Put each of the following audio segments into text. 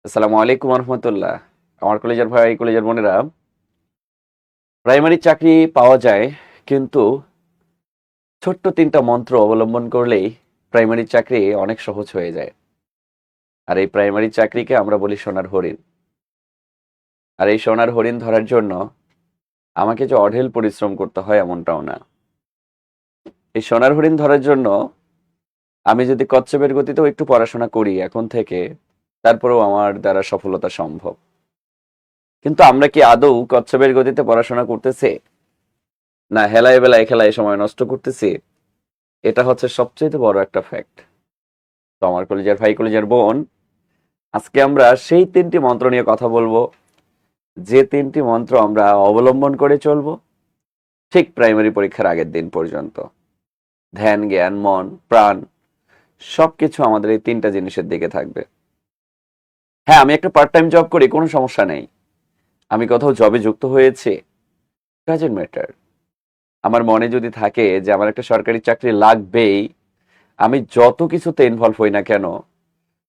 আসসালামু আলাইকুম রহমতুল্লাহ। আমার কলেজের ভাই কলেজের বোনেরা, প্রাইমারি চাকরি পাওয়া যায়, কিন্তু ছোট্ট 3টা মন্ত্র অবলম্বন করলেই প্রাইমারি চাকরি অনেক সহজ হয়ে যায়। আর এই প্রাইমারি চাকরিকে আমরা বলি সোনার হরিণ। আর এই সোনার হরিণ ধরার জন্য আমাকে যে অঢেল পরিশ্রম করতে হয় এমনটাও না। এই সোনার হরিণ ধরার জন্য আমি যদি কচ্ছপের গতিতেও একটু পড়াশোনা করি এখন থেকে, তারপরেও আমার দ্বারা সফলতা সম্ভব। কিন্তু আমরা কি আদৌ কচ্ছপের গতিতে পড়াশোনা করতেছি, না হেলায় বেলায় খেলায় সময় নষ্ট করতেছি? এটা হচ্ছে সবচেয়ে বড় একটা ফ্যাক্ট। তো আমার কলেজের ভাই কলেজের বোন, আজকে আমরা সেই 3টি মন্ত্র নিয়ে কথা বলবো, যে 3টি মন্ত্র আমরা অবলম্বন করে চলবো ঠিক প্রাইমারি পরীক্ষার আগের দিন পর্যন্ত। ধ্যান, জ্ঞান, মন, প্রাণ সবকিছু আমাদের এই 3টা জিনিসের দিকে থাকবে। হ্যাঁ, আমি একটা পার্ট টাইম জব করি, কোনো সমস্যা নেই। আমি কোথাও জবে যুক্ত হয়েছি, ডাজন্ট ম্যাটার। আমার মনে যদি থাকে যে আমার একটা সরকারি চাকরি লাগবেই, আমি যত কিছুতে ইনভলভ হই না কেন,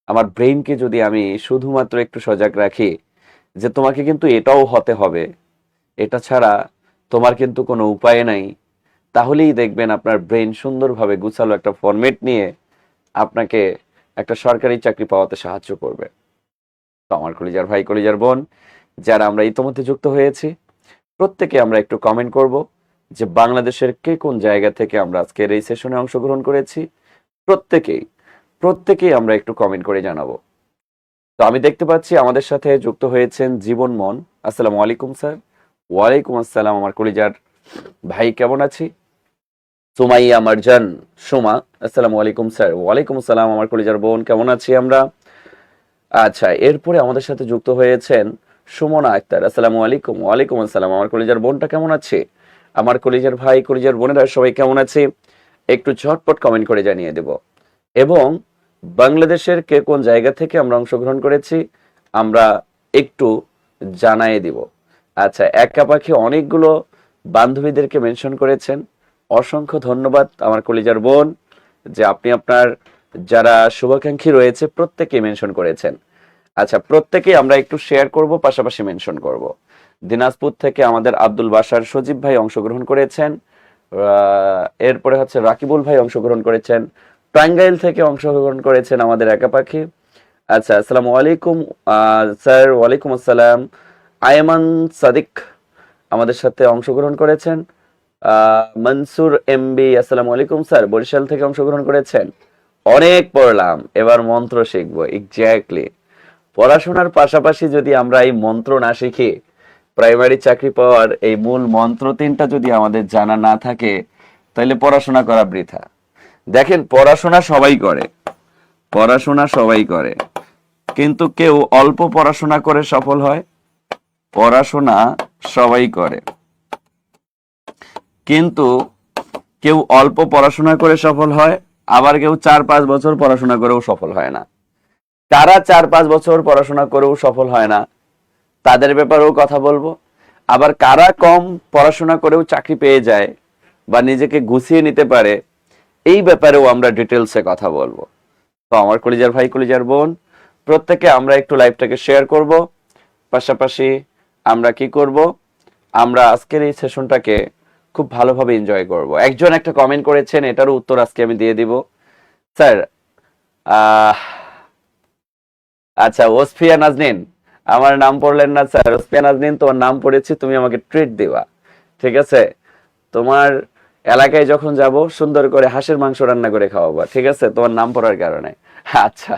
আমার ব্রেইনকে যদি আমি শুধুমাত্র একটু সজাগ রাখি যে তোমাকে কিন্তু এটাও হতে হবে, এটা ছাড়া তোমার কিন্তু কোনো উপায় নাই, তাহলেই দেখবেন আপনার ব্রেন সুন্দরভাবে গুছালো একটা ফরম্যাট নিয়ে আপনাকে একটা সরকারি চাকরি পাওয়াতে সাহায্য করবে। তো আমার কলিজার ভাই কলিজার বোন, যারা আমরা ইতোমধ্যে যুক্ত হয়েছি, প্রত্যেকে আমরা একটু কমেন্ট করব যে বাংলাদেশের কে কোন জায়গা থেকে আমরা আজকের এই সেশনে অংশগ্রহণ করেছি। প্রত্যেকেই প্রত্যেকেই আমরা একটু কমেন্ট করে জানাবো। তো আমি দেখতে পাচ্ছি আমাদের সাথে যুক্ত হয়েছেন জীবন মন। আসসালামু আলাইকুম স্যার। ওয়ালাইকুম আসসালাম আমার কলিজার ভাই, কেমন আছি? সুমাইয়া মারজান সুমা, আসসালামু আলাইকুম স্যার। ওয়ালাইকুম আসসালাম আমার কলিজার বোন, কেমন আছি আমরা? আচ্ছা, এরপরে আমাদের সাথে যুক্ত হয়েছেন সুমনা আক্তার। আসসালামু আলাইকুম। ওয়ালাইকুম আসসালাম আমার কলিজার বোনটা কেমন আছে? আমার কলিজার ভাই কলিজার বোনেরা সবাই কেমন আছে? একটু ঝটপট কমেন্ট করে জানিয়ে দেব। এবং বাংলাদেশের কে কোন জায়গা থেকে আমরা অংশগ্রহণ করেছি আমরা একটু জানাই দিব। আচ্ছা, একা পাখি অনেকগুলো বান্ধবীদেরকে মেনশন করেছেন, অসংখ্য ধন্যবাদ আমার কলিজার বোন, যে আপনি আপনার যারা শুভাকাঙ্ক্ষী রয়েছে প্রত্যেকে মেনশন করেছেন। আচ্ছা, প্রত্যেকেই আমরা একটু শেয়ার করব, পাশাপাশি মেনশন করব। দিনাজপুর থেকে আমাদের আব্দুল বাসার সজীব ভাই অংশগ্রহণ করেছেন। এরপরে হচ্ছে রাকিবুল ভাই অংশগ্রহণ করেছেন। টাঙ্গাইল থেকে অংশগ্রহণ করেছেন আমাদের একা পাখি। আচ্ছা, আসসালামু আলাইকুম স্যার। ওয়ালাইকুম আসসালাম। আয়মান সাদিক আমাদের সাথে অংশগ্রহণ করেছেন। মনসুর এমবি, আসসালামু আলাইকুম স্যার, বরিশাল থেকে অংশগ্রহণ করেছেন। অনেক পড়লাম, এবার মন্ত্র শিখবো। এক্স্যাক্টলি, পড়াশোনার পাশাপাশি যদি আমরা এই মন্ত্র না শিখি, প্রাইমারি চাকরি পাওয়ার এই মূল মন্ত্র 3টা যদি আমাদের জানা না থাকে, তাহলে পড়াশোনা করা বৃথা। দেখেন, পড়াশোনা সবাই করে, পড়াশোনা সবাই করে, কিন্তু কেউ অল্প পড়াশোনা করে সফল হয়। পড়াশোনা সবাই করে, কিন্তু কেউ অল্প পড়াশোনা করে সফল হয়, আবার কেউ 4-5 বছর পড়াশোনা করেও সফল হয় না। তারা 4-5 বছর পড়াশোনা করেও সফল হয় না, তাদের ব্যাপারেও কথা বলবো। আবার কারা কম পড়াশোনা করেও চাকরি পেয়ে যায় বা নিজেকে গুছিয়ে নিতে পারে, এই ব্যাপারেও আমরা ডিটেলসে কথা বলবো। তো আমার কলিজার ভাই কলিজার বোন, প্রত্যেকে আমরা একটু লাইভটাকে শেয়ার করব, পাশাপাশি আমরা কি করব, আমরা আজকের এই সেশনটাকে খুব ভালোভাবে এনজয় করব। একজন একটা কমেন্ট করেছেন, এটারও উত্তর আজকে আমি দিয়ে দিব স্যার। আহ আচ্ছা, ওসফিয়া নাজনীন, আমার নাম পড়লেন না স্যার। ওসফিয়া নাজনীন, তোমার নাম পড়েছি, তুমি আমাকে ট্রিট দিবা, ঠিক আছে? তোমার এলাকায় যখন যাব সুন্দর করে হাঁসের মাংস রান্না করে খাওয়াবা, ঠিক আছে, তোমার নাম পড়ার কারণে। আচ্ছা,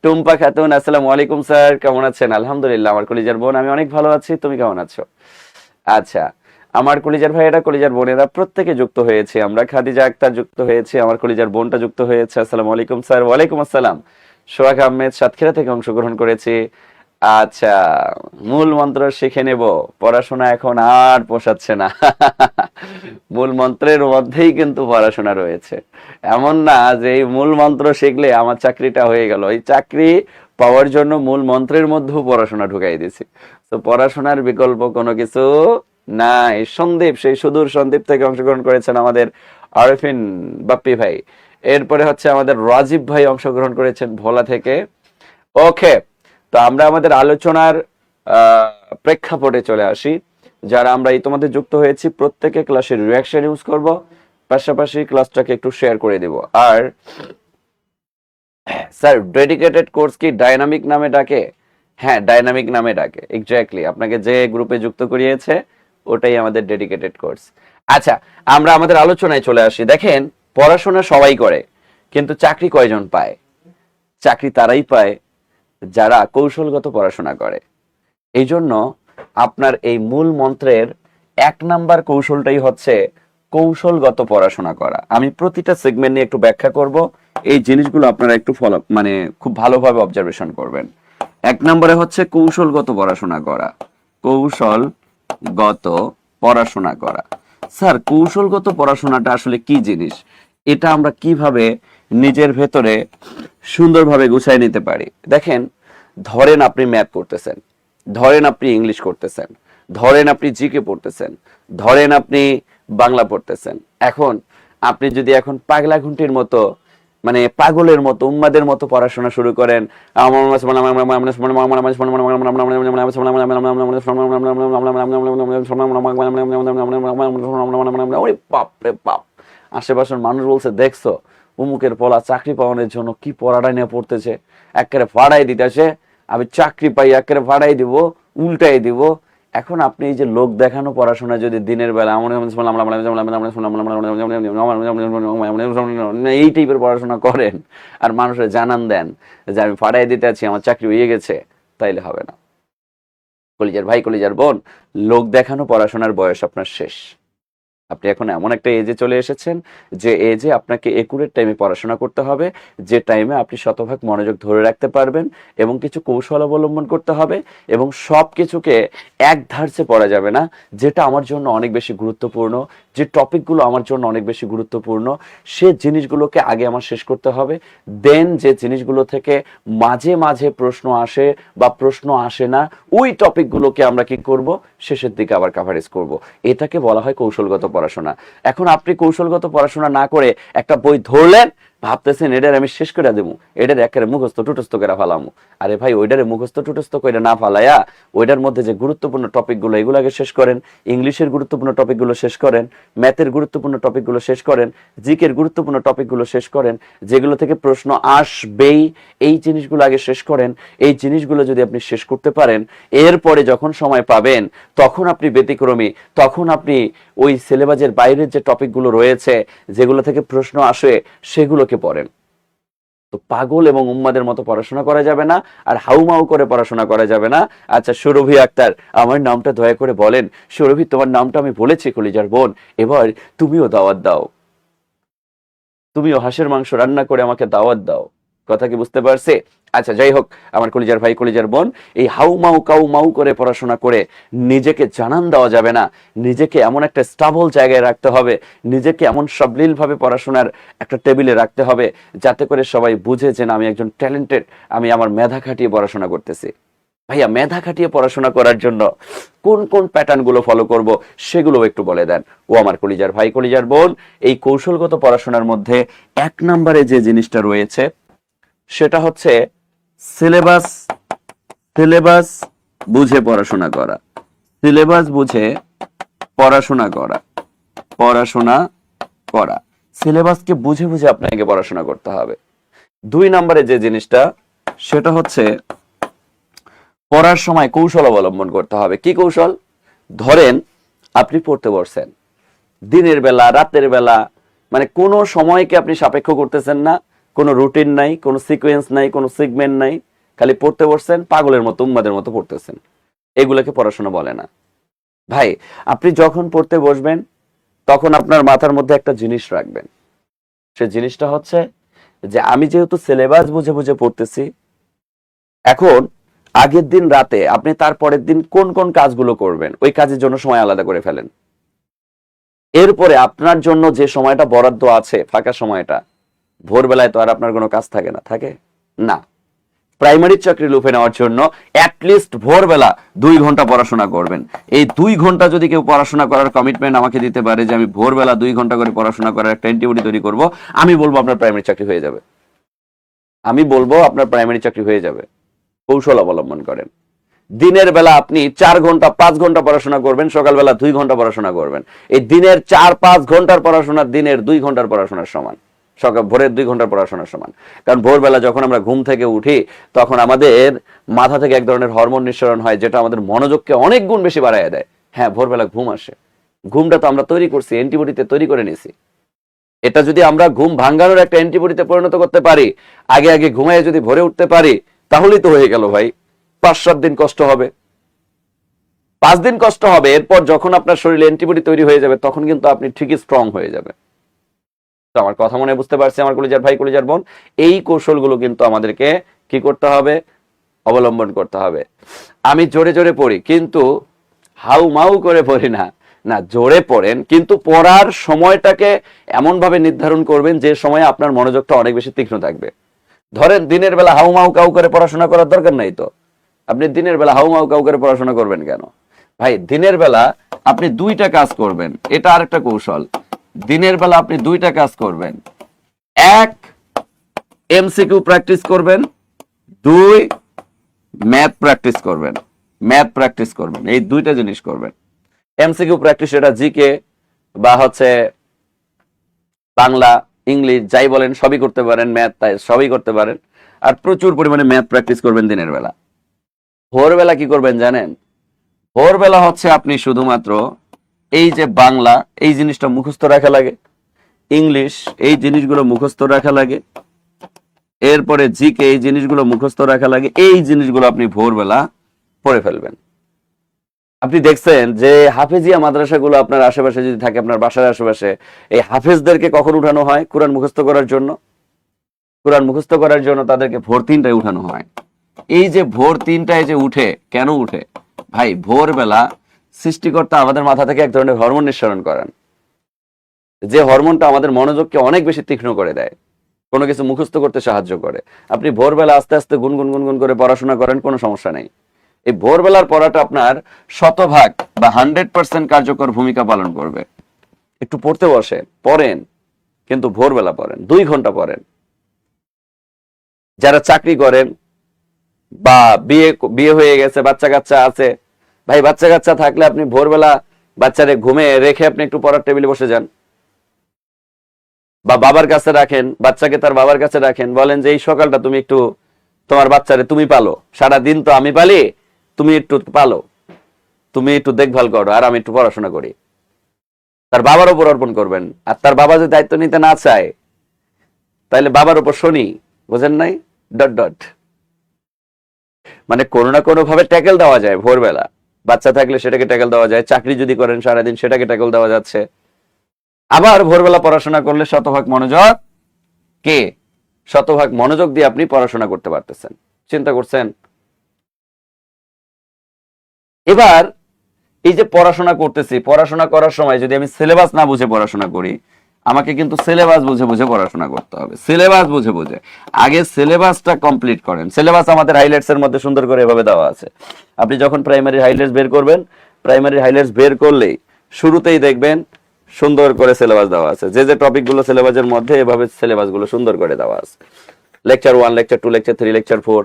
টুম্পা খাতুন, আসসালামু আলাইকুম স্যার, কেমন আছেন? আলহামদুলিল্লাহ আমার কলিজার বোন, আমি অনেক ভালো আছি, তুমি কেমন আছো? আচ্ছা, আমার কলিজার ভাইয়েরা কলিজার বোনেরা প্রত্যেকে যুক্ত হয়েছে, আমরা খাদিজা আক্তার যুক্ত হয়েছে, আমার কলিজার বোনটা যুক্ত হয়েছে। আসসালামু আলাইকুম স্যার। ওয়ালাইকুম আসসালাম। সোহাগ আহমেদ সাতক্ষীরা থেকে অংশগ্রহণ করেছি। আচ্ছা, মূল মন্ত্র শিখে নেব, পড়াশোনা এখন আর পোষাচ্ছে না। মূল মন্ত্রের মধ্যেই কিন্তু পড়াশোনা রয়েছে। এমন না যে এই মূল মন্ত্র শিখলে আমার চাকরিটা হয়ে গেল, এই চাকরি পাওয়ার জন্য মূল মন্ত্রের মধ্যেও পড়াশোনা ঢুকাই দিছি। তো পড়াশোনার বিকল্প কোনো কিছু নাই। সন্দীপ, সেই সুদূর সন্দীপ থেকে অংশগ্রহণ করেছেন আমাদের আরফিন বাপ্পি ভাই। এরপরে হচ্ছে আমাদের রাজীব ভাই অংশগ্রহণ করেছেন ভোলা থেকে। ওকে, তো আমরা আমাদের আলোচনার প্রেক্ষাপটে চলে আসি। যারা আমরা ইতিমধ্যে যুক্ত হয়েছি প্রত্যেকে ক্লাসের রিঅ্যাকশন ইউজ করব, পাশাপাশি ক্লাসটাকে একটু শেয়ার করে দেব। আর স্যার ডেডিকেটেড কোর্স কি ডাইনামিক নামে ডাকে? হ্যাঁ, ডাইনামিক নামে ডাকে, এক্স্যাক্টলি। আপনাকে যে গ্রুপে যুক্ত করিয়েছে ওটাই আমাদের ডেডিকেটেড কোর্স। আচ্ছা, আমরা আমাদের আলোচনায় চলে আসি। দেখেন, পড়াশোনা সবাই করে, কিন্তু চাকরি কয়জন পায়? চাকরি তারাই পায় যারা কৌশলগত পড়াশোনা করে। এই জন্য আপনার এই মূল মন্ত্রের 1 নাম্বার কৌশলটাই হচ্ছে কৌশলগত পড়াশোনা করা। আমি প্রতিটা সেগমেন্ট নিয়ে একটু ব্যাখ্যা করব, এই জিনিসগুলো আপনারা একটু ফলো মানে খুব ভালোভাবে অবজারভেশন করবেন। 1 নম্বরে হচ্ছে কৌশলগত পড়াশোনা করা। কৌশলগত পড়াশোনা করা। স্যার, কৌশলগত পড়াশোনাটা আসলে কি জিনিস? এটা আমরা কিভাবে নিজের ভেতরে সুন্দরভাবে গুছাই নিতে পারি? দেখেন, ধরেন আপনি ম্যাথ করতেছেন, ধরেন আপনি ইংলিশ করতেছেন, ধরেন আপনি জিকে পড়তেছেন, ধরেন আপনি বাংলা পড়তেছেন। এখন আপনি যদি এখন পাগলা ঘুন্টির মতো মানে পাগলের মতো উম্মাদের মতো পড়াশোনা শুরু করেন, আশেপাশের মানুষ বলছে দেখছো উমুকের পোলা চাকরি পাওয়ানোর জন্য কি পড়াটা নিয়ে পড়তেছে, একেবারে ফাড়াই দিতেছে, আমি চাকরি পাই একেবারে ফাড়াই দিব, উল্টাই দিব। এখন আপনি এই যে লোক দেখানো পড়াশোনা যদি দিনের বেলা এই টাইপের পড়াশোনা করেন আর মানুষের জানান দেন যে আমি ফাড়াই দিতে আছি, আমার চাকরি হয়ে গেছে, তাইলে হবে না। কলিজার ভাই, কলিজার বোন, লোক দেখানো পড়াশোনার বয়স আপনার শেষ। আপনি এখন এমন একটা এজে চলে এসেছেন যে এজে আপনাকে একুরেট টাইমে পড়াশোনা করতে হবে, যে টাইমে আপনি শতভাগ মনোযোগ ধরে রাখতে পারবেন, এবং কিছু কৌশল অবলম্বন করতে হবে, এবং সব কিছুকে এক ধারসে পড়া যাবে না। যেটা আমার জন্য অনেক বেশি গুরুত্বপূর্ণ, যে টপিকগুলো আমার জন্য অনেক বেশি গুরুত্বপূর্ণ, সে জিনিসগুলোকে আগে আমার শেষ করতে হবে। দেন যে জিনিসগুলো থেকে মাঝে মাঝে প্রশ্ন আসে বা প্রশ্ন আসে না, ওই টপিকগুলোকে আমরা কি করব, শেষের দিকে আবার কাভারেজ করব। এটাকে বলা হয় কৌশলগত পড়াশোনা। এখন আপনি কৌশলগত পড়াশোনা না করে একটা বই ধরলেন, ভাবতেছেন এটার আমি শেষ করে দেবো, এটার একেবারে মুখস্থ টুটস্থ করে ফালামু। আরে ভাই, ওইটারে মুখস্থ টুটস্থ করে না ফালাইয়া ওইটার মধ্যে যে গুরুত্বপূর্ণ টপিকগুলো এগুলো আগে শেষ করেন, ইংলিশের গুরুত্বপূর্ণ টপিকগুলো শেষ করেন, ম্যাথের গুরুত্বপূর্ণ টপিকগুলো শেষ করেন, জিকের গুরুত্বপূর্ণ টপিকগুলো শেষ করেন, যেগুলো থেকে প্রশ্ন আসবেই এই জিনিসগুলো আগে শেষ করেন। এই জিনিসগুলো যদি আপনি শেষ করতে পারেন, এরপরে যখন সময় পাবেন তখন আপনি ব্যতিক্রমী, তখন আপনি ওই সিলেবাসের বাইরের যে টপিকগুলো রয়েছে যেগুলো থেকে প্রশ্ন আসে সেগুলোকে পড়েন। তো পাগল এবং উম্মাদের মতো পড়াশোনা করা যাবে না, আর হাউমাউ করে পড়াশোনা করা যাবে না। আচ্ছা সুরভি আক্তার, আমার নামটা দয়া করে বলেন। সুরভি, তোমার নামটা আমি বলেছি কলিজার বোন, এবার তুমিও দাওয়াত দাও, তুমিও হাঁসের মাংস রান্না করে আমাকে দাওয়াত দাও। কথা কি বুঝতে পারছে? আচ্ছা, যাই হোক আমার কলিজার ভাই, কলিজার বোন, এই হাউ মাউ কাউ মাউ করে পড়াশোনা করে নিজেকে জানান দেওয়া যাবে না। নিজেকে এমন একটা স্টাবল জায়গায় রাখতে হবে, নিজেকে এমন সাবলীল ভাবে পড়াশোনার একটা টেবিলে রাখতে হবে যাতে করে সবাই বুঝে যে না, আমি একজন ট্যালেন্টেড, আমি আমার মেধা খাটিয়ে পড়াশোনা করতেছি। ভাইয়া, মেধা খাটিয়ে পড়াশোনা করার জন্য কোন কোন প্যাটার্ন গুলো ফলো করব সেগুলো একটু বলে দেন ও আমার কলিজার ভাই, কলিজার বোন। এই কৌশলগত পড়াশোনার মধ্যে 1 নম্বরে যে জিনিসটা রয়েছে সেটা হচ্ছে সিলেবাস সিলেবাস বুঝে পড়াশোনা করা। সিলেবাস বুঝে পড়াশোনা করা, পড়াশোনা করা। সিলেবাসকে বুঝে বুঝে আপনাকে পড়াশোনা করতে হবে। 2 নম্বরে যে জিনিসটা সেটা হচ্ছে পড়ার সময় কৌশল অবলম্বন করতে হবে। কি কৌশল? ধরেন আপনি পড়তে বসছেন, দিনের বেলা রাতের বেলা মানে কোনো সময়কে আপনি সাপেক্ষ করতেছেন না, কোনো রুটিন নাই, কোনো সিকোয়েন্স নাই, কোনো সিগমেন্ট নাই, খালি পড়তে বসছেন, পাগলের মতো উম্মাদের মতো পড়তেছেন। এগুলোকে পড়াশোনা বলে না ভাই। আপনি যখন পড়তে বসবেন তখন আপনার মাথার মধ্যে একটা জিনিস রাখবেন, সে জিনিসটা হচ্ছে যে আমি যেহেতু সিলেবাস বুঝে বুঝে পড়তেছি, এখন আগের দিন রাতে আপনি তার পরের দিন কোন কোন কাজগুলো করবেন ওই কাজের জন্য সময় আলাদা করে ফেলেন। এরপরে আপনার জন্য যে সময়টা বরাদ্দ আছে, ফাঁকা সময়টা, ভোরবেলায় তো আর আপনার কোনো কাজ থাকে না, থাকে না। প্রাইমারি চাকরি লুফে নেওয়ার জন্য অ্যাটলিস্ট ভোরবেলা 2 ঘন্টা পড়াশোনা করবেন। এই 2 ঘন্টা যদি কেউ পড়াশোনা করার কমিটমেন্ট আমাকে দিতে পারে যে আমি ভোরবেলা 2 ঘন্টা করে পড়াশোনা করার একটা এন্টিবডি তৈরি করব, আমি বলবো আপনার প্রাইমারি চাকরি হয়ে যাবে। আমি বলবো আপনার প্রাইমারি চাকরি হয়ে যাবে। কৌশল অবলম্বন করেন। দিনের বেলা আপনি 4 ঘন্টা 5 ঘন্টা পড়াশোনা করবেন, সকালবেলা 2 ঘন্টা পড়াশোনা করবেন। এই দিনের 4-5 ঘন্টার পড়াশোনা দিনের 2 ঘন্টার পড়াশোনার সমান, সকাল ভোরের 2 ঘন্টার পড়াশোনার সমান। কারণ ভোরবেলা যখন আমরা ঘুম থেকে উঠি তখন আমাদের মাথা থেকে এক ধরনের হরমোন নিঃসরণ হয়, যেটা আমাদের মনোযোগকে অনেক গুণ বেশি বাড়ায় দেয়। হ্যাঁ, ভোরবেলা ঘুম আসে। ঘুমটা তো আমরা তৈরি করছি, অ্যান্টিবডিতে তৈরি করে নিছি। এটা যদি আমরা ঘুম ভাঙানোর একটা অ্যান্টিবডিতে পরিণত করতে পারি, আগে আগে ঘুমায় যদি ভোরে উঠতে পারি, তাহলেই তো হয়ে গেল ভাই। 5-7 দিন কষ্ট হবে, 5 দিন কষ্ট হবে, এরপর যখন আপনার শরীরে অ্যান্টিবডি তৈরি হয়ে যাবে তখন কিন্তু আপনি ঠিকই স্ট্রং হয়ে যাবে। তো আমার কথা মনে বুঝতে পারছি আমার কলিজার ভাই কলিজার বোন? এই কৌশলগুলো কিন্তু আমাদেরকে কি করতে হবে? অবলম্বন করতে হবে। আমি জোরে জোরে পড়ি কিন্তু হাউ মাউ করে পড়ি না। না, জোরে পড়েন কিন্তু পড়ার সময়টাকে এমন ভাবে নির্ধারণ করবেন যে সময়ে আপনার মনোযোগটা অনেক বেশি তীক্ষ্ণ থাকবে। ধরেন দিনের বেলা হাউ মাউ কাউ করে পড়াশোনা করার দরকার নাই তো। আপনি দিনের বেলা হাউ মাউ কাউ করে পড়াশোনা করবেন কেন? ভাই, দিনের বেলা আপনি 2টা কাজ করবেন, এটা আরেকটা কৌশল। দিনের বেলা আপনি 2টা কাজ করবেন। 1, এমসিকিউ প্র্যাকটিস করবেন। 2, ম্যাথ প্র্যাকটিস করবেন। ম্যাথ প্র্যাকটিস করবেন, এই 2টা জিনিস করবেন। এমসিকিউ প্র্যাকটিস, এটা জিকে বা হচ্ছে বাংলা, ইংলিশ যাই বলেন সবই করতে পারেন, ম্যাথ তাই সবই করতে পারেন। আর প্রচুর পরিমাণে ম্যাথ প্র্যাকটিস করবেন দিনের বেলা। ভোরবেলা কি করবেন জানেন? ভোরবেলা হচ্ছে আপনি শুধুমাত্র এই যে বাংলা এই জিনিসটা মুখস্থ রাখা লাগে, ইংলিশ এই জিনিসগুলো মুখস্থ রাখা লাগে, এরপরে জিকে এই জিনিসগুলো মুখস্থ রাখা লাগে। এই জিনিসগুলো আপনি ভোরবেলা পড়ে ফেলবেন। আপনি দেখছেন যে হাফেজিয়া মাদ্রাসাগুলো আপনার আশেপাশে যদি থাকে, আপনার বাসার আশেপাশে, এই হাফেজদেরকে কখন উঠানো হয় কোরআন মুখস্থ করার জন্য? কোরআন মুখস্থ করার জন্য তাদেরকে ভোর 3টায় উঠানো হয়। এই যে ভোর 3টায় যে উঠে, কেন উঠে ভাই? ভোরবেলা সৃষ্টিকর্তা আমাদের মাথা থেকে এক ধরনের হরমোন নিঃসরণ করেন, যে হরমোনটা আমাদের মনোযোগকে অনেক বেশি তীক্ষ্ণ করে দেয়, কোনো কিছু মুখস্থ করতে সাহায্য করে। আপনি ভোরবেলা আস্তে আস্তে গুনগুন গুনগুন করে পড়াশোনা করেন, কোনো সমস্যা নেই। এই ভোরবেলার পড়াটা আপনার 100% বা 100% কার্যকর ভূমিকা পালন করবে। একটু পড়তে বসে পড়েন, কিন্তু ভোরবেলা পড়েন, 2 ঘন্টা পড়েন। যারা চাকরি করেন বা বিয়ে বিয়ে হয়ে গেছে, বাচ্চা কাচ্চা আছে, ভাই বাচ্চা কাচ্চা থাকলে আপনি ভোরবেলা বাচ্চারে ঘুমে রেখে আপনি একটু পড়ার টেবিলে বসে যান, বা বাবার কাছে রাখেন, বাচ্চাকে তার বাবার কাছে রাখেন, বলেন যে এই সকালটা তুমি একটু তোমার বাচ্চারে তুমি পালো, সারা দিন তো আমি পালি, তুমি একটু পালো, তুমি একটু দেখভাল করো, আর আমি একটু পড়াশোনা করি। তার বাবার উপর অর্পণ করবেন। আর তার বাবা যদি দায়িত্ব নিতে না চায় তাহলে বাবার উপর শনি, বুঝেন নাই? ডট ডট, মানে কোনো না কোনো ভাবে ট্যাকেল দেওয়া যায় ভোরবেলা। বাচ্চা থাকলে সেটাকে ট্যাকেল দেওয়া যায়, চাকরি যদি করেন সারাদিন সেটাকে ট্যাকেল দেওয়া যাচ্ছে। আবার ভোরবেলা পড়াশোনা করলে শতভাগ মনোযোগ কে, শতভাগ মনোযোগ দিয়ে আপনি পড়াশোনা করতে পারতেছেন। চিন্তা করছেন? এবার এই যে পড়াশোনা করতেছি, পড়াশোনা করার সময় যদি আমি সিলেবাস না বুঝে পড়াশোনা করি, আমাকে কিন্তু সিলেবাস বুঝে বুঝে পড়াশোনা করতে হবে। সিলেবাস বুঝে বুঝে আগে সিলেবাসটা কমপ্লিট করেন। সিলেবাস আমাদের হাইলাইটস এর মধ্যে সুন্দর করে এভাবে দেওয়া আছে। আপনি যখন প্রাইমারি হাইলাইটস বের করবেন, প্রাইমারি হাইলাইটস বের করলেই শুরুতেই দেখবেন সুন্দর করে সিলেবাস দেওয়া আছে। যে যে টপিকগুলো সিলেবাসের মধ্যে, এভাবে সিলেবাসগুলো সুন্দর করে দেওয়া আছে। লেকচার 1, লেকচার 2, লেকচার 3, লেকচার 4,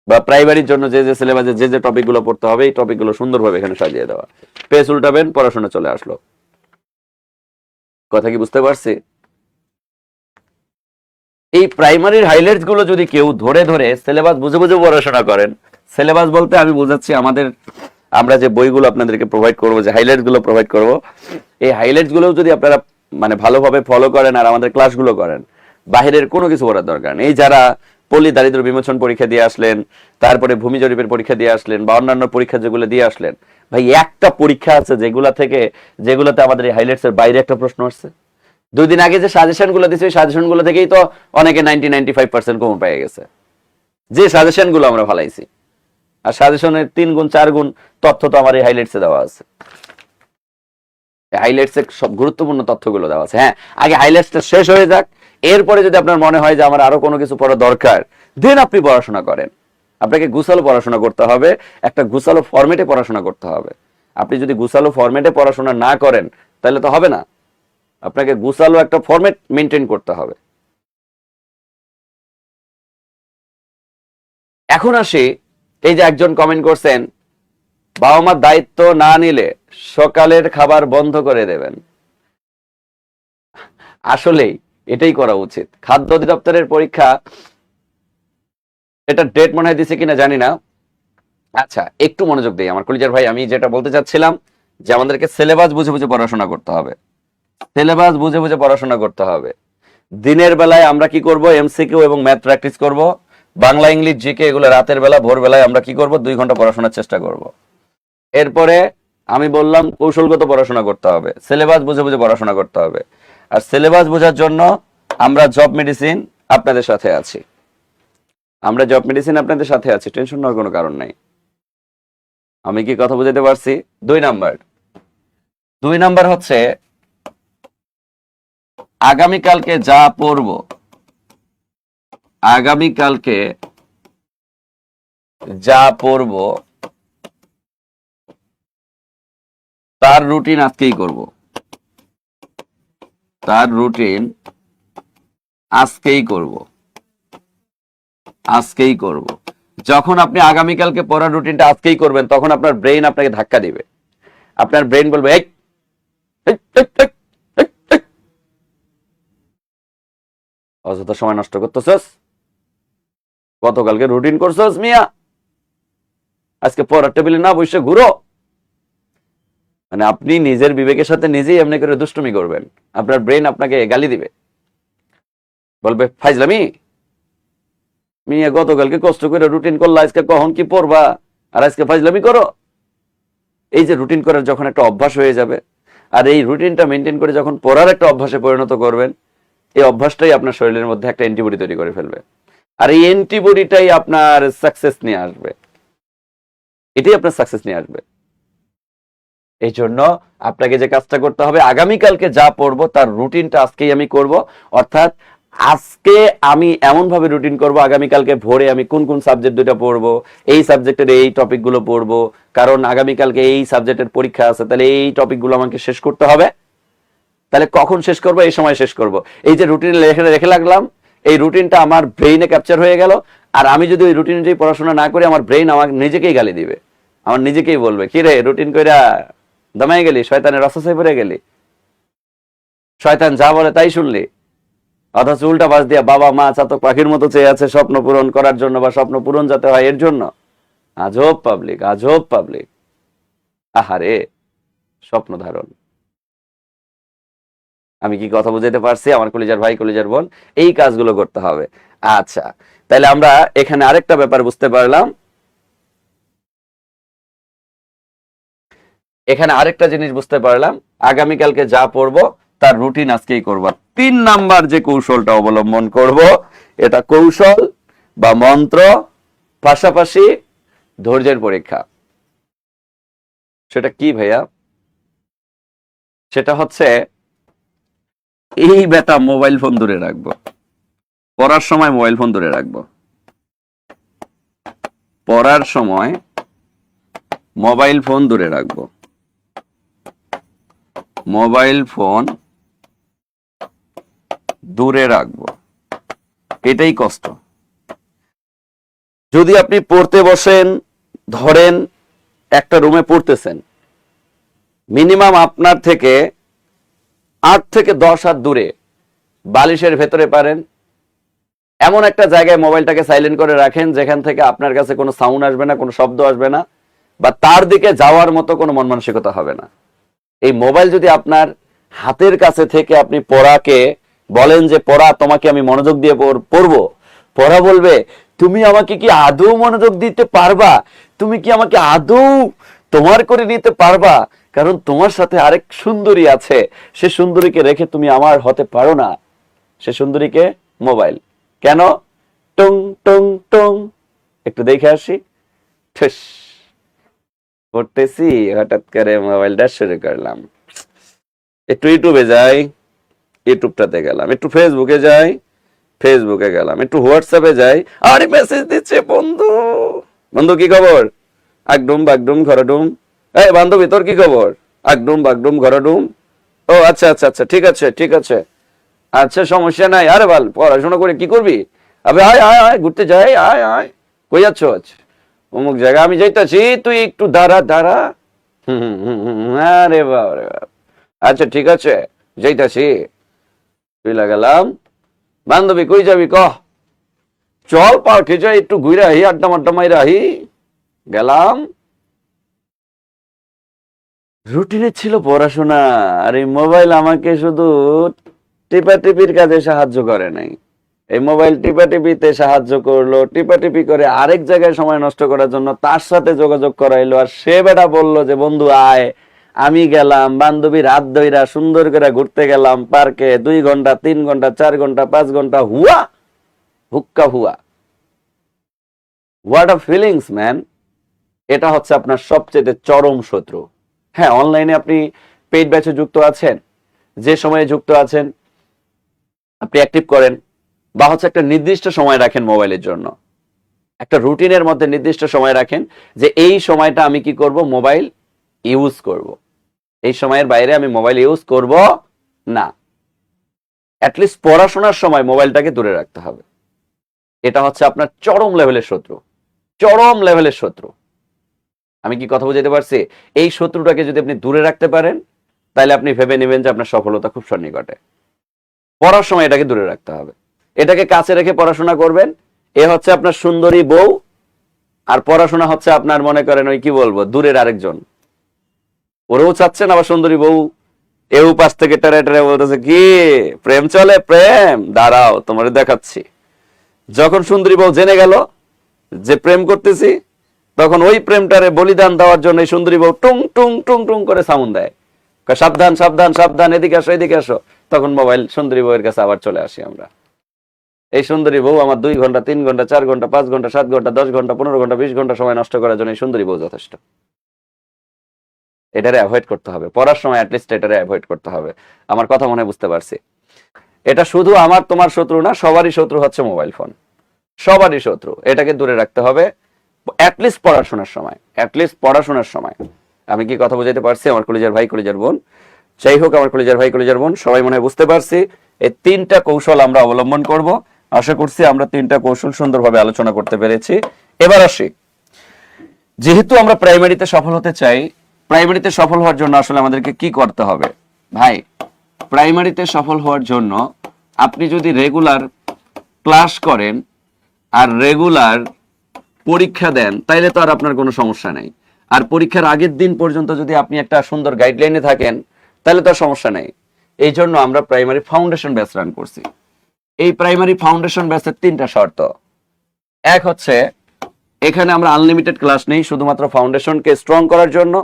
বা প্রাইমারির জন্য যে যে সিলেবাসে যে যে টপিকগুলো পড়তে হবে, এই টপিকগুলো সুন্দরভাবে এখানে সাজিয়ে দেওয়া। পেজ উল্টাবেন, পড়াশোনা চলে আসলো। কথা কি বুঝতে পারছি? এই প্রাইমারির হাইলাইটস গুলো যদি কেউ ধরে ধরে সিলেবাস বুঝে বুঝে পড়াশোনা করেন, সিলেবাস বলতে আমি বোঝাচ্ছি আমরা যে বইগুলো আপনাদেরকে প্রোভাইড করবো, যে হাইলাইটস গুলো প্রোভাইড করবো, এই হাইলাইটস গুলো যদি আপনারা মানে ভালোভাবে ফলো করেন আর আমাদের ক্লাসগুলো করেন, বাহিরের কোনো কিছু করার দরকার নেই। এই যারা পল্লী দারিদ্র বিমোচন পরীক্ষা দিয়ে আসলেন, তারপরে ভূমি জরিপের পরীক্ষা দিয়ে আসলেন, বা অন্যান্য পরীক্ষা যেগুলো দিয়ে আসলেন, ভাই একটা পরীক্ষা আছে যেগুলোতে আমাদের এই হাইলাইটস এর বাইরে একটা প্রশ্ন আসছে। 2 দিন আগে যে সাজেশন গুলো দিচ্ছে, ওই সাজেশন গুলো থেকেই তো অনেকে 90-95% কমন পেয়ে গেছে, যে সাজেশন গুলো আমরা ফালাইছি। আর সাজেশনের 3 গুণ 4 গুণ তথ্য তো আমার এই হাইলাইটসে দেওয়া আছে। হাইলাইটসে সব গুরুত্বপূর্ণ তথ্যগুলো দেওয়া আছে। হ্যাঁ, আগে হাইলাইটসটা শেষ হয়ে যাক, এরপরে যদি আপনার মনে হয় যে আমার আরো কোনো কিছু পড়া দরকার, দেন আপনি পড়াশোনা করেন। আপনাকে গুছালো পড়াশোনা করতে হবে, একটা গুছালো ফরম্যাটে পড়াশোনা করতে হবে। আপনি যদি গুছালো ফরম্যাটে পড়াশোনা না করেন তাহলে তো হবে না। আপনাকে গুছালো একটা ফরম্যাট মেনটেন করতে হবে। এখন আসি, এই যে একজন কমেন্ট করছেন, বাবা মার দায়িত্ব না নিলে সকালের খাবার বন্ধ করে দেবেন। আসলেই এটাই করা উচিত। খাদ্য অধিদপ্তরের পরীক্ষা, এটা ডেট মনে হয় দিছে কিনা জানি না। আচ্ছা, একটু মনোযোগ দিই আমার কলিজার ভাই। আমি যেটা বলতে চাচ্ছিলাম যে আমাদেরকে সিলেবাস বুঝে বুঝে পড়াশোনা করতে হবে। সিলেবাস বুঝে বুঝে পড়াশোনা করতে হবে। দিনের বেলায় আমরা কি করব, এমসিকিউ এবং ম্যাথ প্র্যাকটিস করব। বাংলা, ইংলিশ, জিকে এগুলো রাতের বেলা, ভোরবেলায় আমরা কি করব, 2 ঘন্টা পড়াশোনার চেষ্টা করব। এরপরে আমি বললাম কৌশলগত পড়াশোনা করতে হবে, সিলেবাস বুঝে বুঝে পড়াশোনা করতে হবে। আর সিলেবাস বোঝার জন্য আমরা জব মেডিসিন আপনাদের সাথে আছি। আমরা জব মেডিসিন আপনাদের সাথে আছি, টেনশন নেওয়ার কোনো কারণ নাই। আমি কি কথা বুঝাতে পারছি? 2 নাম্বার হচ্ছে আগামীকালকে যা পড়ব, আগামীকালকে যা পড়ব তার রুটিন আজকেই করব, তার রুটিন আজকেই করব, আজকেই করব। যখন আপনি আগামীকালকে পড়ার রুটিনটা আজকেই করবেন, তখন আপনার ব্রেইন আপনাকে ধাক্কা দিবে। আপনার ব্রেইন বলবে, এই অযথা সময় নষ্ট করতেছস, গতকালকে রুটিন করছস মিয়া, আজকে পড়ার টেবিলে না বসে ঘুরো। মানে আপনি নিজের বিবেকের সাথে নিজেই এমনি করে দুষ্টুমি করবেন, আপনার ব্রেন আপনাকে গালি দিবে, বলবে ফাইজলামি মিয়া, গতকালকে কষ্ট করে রুটিন করলা, আজকে কখন কি পড়বা আর আজকে ফাইজলামি করো। এই যে রুটিন করার যখন একটা অভ্যাস হয়ে যাবে, আর এই রুটিনটা মেনটেন করে যখন পড়ার একটা অভ্যাসে পরিণত করবেন, এই অভ্যাসটাই আপনার শরীরের মধ্যে একটা অ্যান্টিবডি তৈরি করে ফেলবে। আর এই অ্যান্টিবডিটাই আপনার সাকসেস নিয়ে আসবে, এটাই আপনার সাকসেস নিয়ে আসবে। এই জন্য আপনাকে যে কাজটা করতে হবে, আগামীকালকে যা পড়বো তার রুটিনটা আজকেই আমি করব। অর্থাৎ আজকে আমি এমন ভাবে রুটিন করব, আগামীকালকে ভোরে আমি কোন কোন সাবজেক্ট দুটো পড়বো, এই সাবজেক্টের এই টপিকগুলো পড়বো, কারণ আগামীকালকে এই সাবজেক্টের পরীক্ষা আছে, তাহলে এই টপিকগুলো আমাকে শেষ করতে হবে। তাহলে কখন শেষ করব, এই সময় শেষ করব। এই যে রুটিন রেখে লাগলাম, এই রুটিনটা আমার ব্রেইনে ক্যাপচার হয়ে গেল। আর আমি যদি ওই রুটিন অনুযায়ী পড়াশোনা না করি, আমার ব্রেইন আমার নিজেকেই গালি দিবে, আমার নিজেকেই বলবে, কি রে রুটিন কইরা দমাই গেলি, শয়তানের রসসায় পড়ে গেলি, শয়তান যা বলে তাই শুনলি। অথচ উল্টা বাস দিয়া বাবা মা চাতক পাখির মতো চেয়ে আছে স্বপ্ন পূরণ করার জন্য, বা স্বপ্ন পূরণ যাতে হয় এর জন্য। আজব পাবলিক, আজব পাবলিক। আহারে স্বপ্ন ধারণ। আমি কি কথা বুঝাইতে পারছি আমার কলিজার ভাই, কলিজার বোন? এই কাজগুলো করতে হবে। আচ্ছা, তাহলে আমরা এখানে আরেকটা ব্যাপার বুঝতে পারলাম, এখানে আরেকটা জিনিস বুঝতে পারলাম, আগামীকালকে যা পড়বো তার রুটিন আজকেই করব। 3 নাম্বার যে কৌশলটা অবলম্বন করব, এটা কৌশল বা মন্ত্র, পাশাপাশি ধৈর্যের পরীক্ষা। সেটা কি ভাইয়া? সেটা হচ্ছে এই বেটা মোবাইল ফোন দূরে রাখবো, পড়ার সময় মোবাইল ফোন দূরে রাখবো, পড়ার সময় মোবাইল ফোন দূরে রাখবো, মোবাইল ফোন দূরে রাখবো। এটাই কষ্ট। যদি আপনি পড়তে বসেন, ধরেন একটা রুমে পড়তেছেন, মিনিমাম আপনার থেকে 8 থেকে 10 হাত দূরে বালিশের ভেতরে পারেন এমন একটা জায়গায় মোবাইলটাকে সাইলেন্ট করে রাখেন, যেখান থেকে আপনার কাছে কোনো সাউন্ড আসবে না, কোনো শব্দ আসবে না, বা তার দিকে যাওয়ার মতো কোনো মন মানসিকতা হবে না। এই মোবাইল যদি আপনার হাতের কাছে থেকে আপনি পড়াকে বলেন যে পড়া তোমাকে আমি মনোযোগ দিয়ে পড়বো, পড়া বলবে তুমি আমাকে কি আদৌ মনোযোগ দিতে পারবা, তুমি কি আমাকে আদৌ তোমার করে নিতে পারবা, কারণ তোমার সাথে আরেক সুন্দরী আছে, সে সুন্দরীকে রেখে তুমি আমার হতে পারো না। সে সুন্দরীকে মোবাইল কেন, টং টং টং, একটু দেখে আসি, ঠেস পড়তেছি, হঠাৎ করে মোবাইলটা শুরু করলাম, একটু ইউটিউবে যাই, ইউটিউবটাতে গেলাম, একটু ফেসবুকে যাই, ফেসবুকে গেলাম, একটু হোয়াটসঅ্যাপে যাই, আরে মেসেজ দিচ্ছে বন্ধু, বন্ধু কি খবর, আগডুম বাগডুম ঘরডুম, এই বান্ধবী তোর কি খবর, আগডুম বাগডুম ঘরডুম, ও আচ্ছা আচ্ছা আচ্ছা, ঠিক আছে ঠিক আছে, আচ্ছা সমস্যা নাই, আরে বল পড়াশোনা করে কি করবি, আবে আয় আয় আয় ঘুরতে যাই, আয় আয়, কই যাচ্ছ? অমুক জায়গা আমি যাইতাছি, তুই একটু দাঁড়া দাঁড়া। আরে বাবা রে বাবা, আচ্ছা ঠিক আছে যাইতাছি। তুই লাগালাম, বান্ধবী কই যাবি ক? চল পার্কে যাই, একটু ঘুরে আহি, আড্ডা মাড্ডা মাইরা আহি। গেলাম। রুটিনে ছিল পড়াশোনা, আর এই মোবাইল আমাকে শুধু টিপাটিপির কাজে সাহায্য করে নাই। এই মোবাইল টিপাটিপিতে সাহায্য করলো, টিপাটিপি করে আরেক জায়গায় সময় নষ্ট করার জন্য তার সাথে যোগাযোগ করাইলো। আর সে বেটা বললো যে বন্ধু আয়, আমি গেলাম বান্ধবীর হাত ধইরা সুন্দর করে ঘুরতে গেলাম পার্কে, 2 ঘন্টা 3 ঘন্টা 4 ঘন্টা 5 ঘন্টা, হুয়া হুক্কা হুয়া। What a feelings man. এটা হচ্ছে আপনার সবচেয়ে চরম শত্রু। হ্যাঁ, অনলাইনে আপনি পেইড ব্যাচে যুক্ত আছেন, যে সময়ে যুক্ত আছেন আপনি অ্যাক্টিভ করেন, বা হচ্ছে একটা নির্দিষ্ট সময় রাখেন মোবাইলের জন্য, একটা রুটিনের মধ্যে নির্দিষ্ট সময় রাখেন যে এই সময়টা আমি কি করব, মোবাইল ইউজ করব, এই সময়ের বাইরে আমি মোবাইল ইউজ করব না। অ্যাটলিস্ট পড়াশোনার সময় মোবাইলটাকে দূরে রাখতে হবে। এটা হচ্ছে আপনার চরম লেভেলের শত্রু, চরম লেভেলের শত্রু। আমি কি কথা বুঝাতে পারছি? এই শত্রুটাকে যদি আপনি দূরে রাখতে পারেন, তাহলে আপনি ভেবে নেবেন যে আপনার সফলতা খুব সন্নিকটে। পড়ার সময় এটাকে দূরে রাখতে হবে, এটাকে কাছে রেখে পড়াশোনা করবেন। এ হচ্ছে আপনার সুন্দরী বউ, আর পড়াশোনা হচ্ছে আপনার মনে করেন ওই কি বলবো দূরের আরেকজন। ওরেও চাচ্ছেন, আবার সুন্দরী বউ এও পাশ থেকে টেরে টেরে বলতেছে কি প্রেম চলে, প্রেম দাঁড়াও তোমার দেখাচ্ছি। যখন সুন্দরী বউ জেনে গেল যে প্রেম করতেছি, তখন ওই প্রেমটারে বলিদান দেওয়ার জন্য এই সুন্দরী বউ টুং টুং টুং টুং করে সাউন্ড দেয়, সাবধান সাবধান সাবধান, এদিকে আসো এদিকে আসো। তখন মোবাইল সুন্দরী বউয়ের কাছে আবার চলে আসি আমরা। এই সুন্দরী বউ আমার 2 ঘন্টা 3 ঘন্টা 4 ঘন্টা 5 ঘন্টা 7 ঘন্টা 10 ঘন্টা 15 ঘন্টা 20 ঘন্টা সময় নষ্ট করার জন্য এই সুন্দরী বউ যথেষ্ট। এটারে অ্যাভয়েড করতে হবে, পড়ার সময় অ্যাটলিস্ট এটারে অ্যাভয়েড করতে হবে। আমার কথা মনে বুঝতে পারছি? এটা শুধু আমার তোমার শত্রু না, সবারই শত্রু হচ্ছে মোবাইল ফোন, সবারই শত্রু। এটাকে দূরে রাখতে হবে অ্যাটলিস্ট পড়াশোনার সময়, অ্যাটলিস্ট পড়াশোনার সময়। আমি কি কথা বুঝাইতে পারছি আমার কলেজের ভাই কলেজের বোন? যাই হোক, আমার কলেজের ভাই কলেজের বোন সবাই মনে হয় বুঝতে পারছি। এই 3টা কৌশল আমরা অবলম্বন করব। আশা করছি আমরা 3টা কৌশল সুন্দরভাবে আলোচনা করতে পেরেছি। এবার আসি, যেহেতু আমরা প্রাইমারিতে সফল হতে চাই, প্রাইমারিতে সফল হওয়ার জন্য আসলে আমাদেরকে কি করতে হবে ভাই? প্রাইমারিতে সফল হওয়ার জন্য আপনি যদি রেগুলার ক্লাস করেন আর রেগুলার পরীক্ষা দেন, তাইলে তো আর আপনার কোনো সমস্যা নেই। আর পরীক্ষার আগের দিন পর্যন্ত যদি আপনি একটা সুন্দর গাইডলাইনে থাকেন, তাহলে তো আর সমস্যা নেই। এই জন্য আমরা প্রাইমারি ফাউন্ডেশন ব্যাচ রান করছি। এই প্রাইমারি ফাউন্ডেশন ব্যাচের 3টা শর্ত। এক হচ্ছে, এখানে আমরা আনলিমিটেড ক্লাস নেই, শুধুমাত্র ফাউন্ডেশনকে স্ট্রং করার জন্য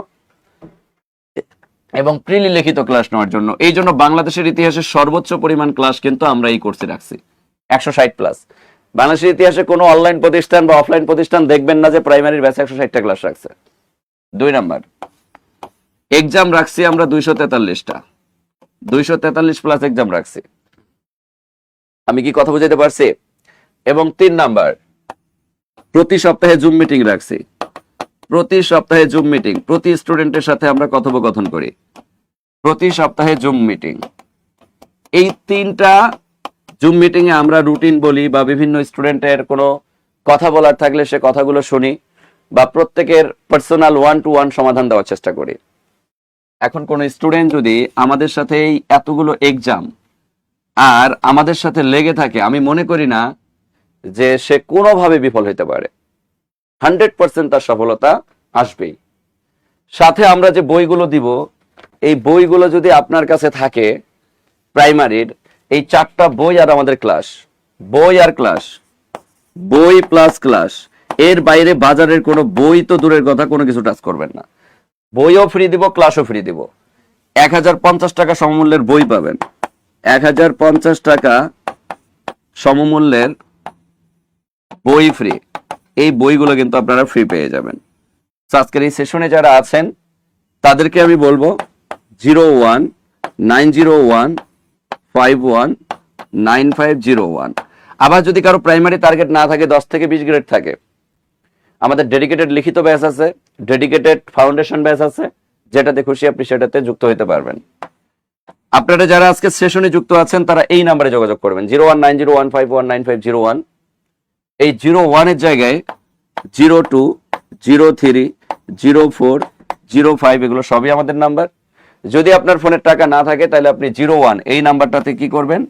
এবং প্রিলি লিখিত ক্লাস নেওয়ার জন্য। এই জন্য বাংলাদেশের ইতিহাসে সর্বোচ্চ পরিমাণ ক্লাস কিন্তু আমরা এই কোর্সে রাখছি, 160 প্লাস। বাংলাদেশের ইতিহাসে কোনো অনলাইন প্রতিষ্ঠান বা অফলাইন প্রতিষ্ঠান দেখবেন না যে প্রাইমারির ব্যাচে 160টা ক্লাস রাখছে। 2 নাম্বার, এক্সাম রাখছি আমরা 243টা, 243 প্লাস এক্সাম রাখছি। আমি কি কথা বুঝাইতে পারছি? এবং 3 নাম্বার, প্রতি সপ্তাহে জুম মিটিং রাখছি। প্রতি সপ্তাহে জুম মিটিং, প্রতি স্টুডেন্টের সাথে আমরা কথোপকথন করি, প্রতি সপ্তাহে জুম মিটিং। এই 3টা জুম মিটিং এ আমরা রুটিন বলি, বা বিভিন্ন স্টুডেন্টের কোনো কথা বলার থাকলে সে কথাগুলো শুনি, বা প্রত্যেকের পার্সোনাল 1-to-1 সমাধান দেওয়ার চেষ্টা করি। এখন কোন স্টুডেন্ট যদি আমাদের সাথে এই এতগুলো এক্সাম আর আমাদের সাথে লেগে থাকে, আমি মনে করি না যে সে কোনোভাবে বিফল হতে পারে। 100% তার সফলতা আসবেই। সাথে আমরা যে বইগুলো দিব, এই বইগুলো যদি আপনার কাছে থাকে প্রাইমারির, এই 4টা বই আর আমাদের ক্লাস, বই আর ক্লাস, বই প্লাস ক্লাস, এর বাইরে বাজারের কোনো বই তো দূরের কথা, কোনো কিছু টাচ করবেন না। বইও ফ্রি দিব, ক্লাসও ফ্রি দিব। 1050 টাকা সমমূল্যের বই পাবেন, 1050 টাকা সমমূল্যের বই ফ্রি। এই বইগুলো কিন্তু আপনারা ফ্রি পেয়ে যাবেন। আজকের এই সেশনে যারা আছেন তাদেরকে আমি বলবো 019015195001। আবার যদি কারো প্রাইমারি টার্গেট না থাকে, 10 থেকে 20 গ্রেড থাকে, আমাদের ডেডিকেটেড লিখিত ব্যাচ আছে, ডেডিকেটেড ফাউন্ডেশন ব্যাচ আছে, যেটাতে খুশি আপনি সেটাতে যুক্ত হতে পারবেন। আপনারা যারা আজকে সেশনে যুক্ত আছেন তারা এই নাম্বারে যোগাযোগ করবেন, 019015195001। এই 01 এর জায়গায় 02030405 এগুলো সবই আমাদের নাম্বার। যদি আপনার ফোনের টাকা না থাকে তাহলে আপনি 01 এই নাম্বারটাতে কি করবেন,